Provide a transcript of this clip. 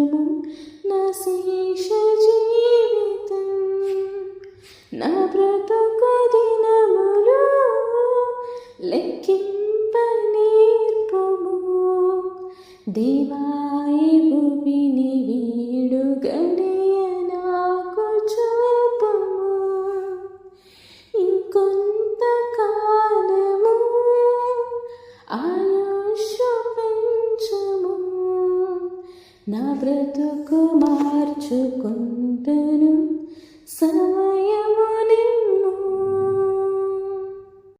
నిమిషము నా శేష జీవితం నా బ్రతుకు దినములు లెక్కింప నేర్పము దేవాయి భూమిని వీడు గడియ నాకు చూపము ఇంకొంత కాలము ఆయుష్షు పెంచుము నా బ్రతుకు మార్చుకుంటను